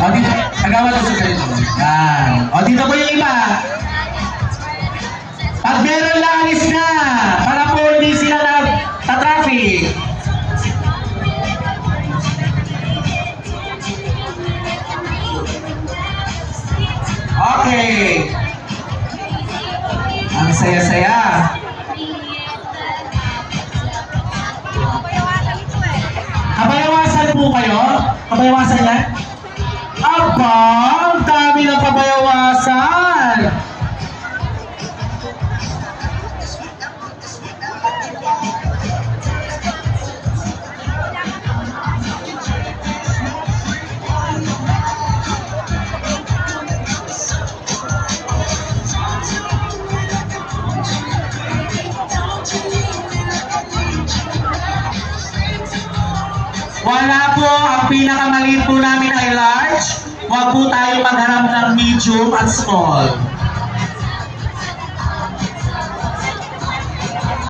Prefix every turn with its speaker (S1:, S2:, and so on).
S1: O, dito. Nagawa lang sa ganito. Yan. O, dito po yung iba. Pag meron lang, alis na. Para po hindi sila na-traffic. Okay. Ang saya-saya. Kabayawasan po kayo? Kabayawasan yan? Aba, ang dami ng kabayawasan. Wala po, ang pinakamaliit po namin ay large. Huwag po tayo magharap ng medium at small.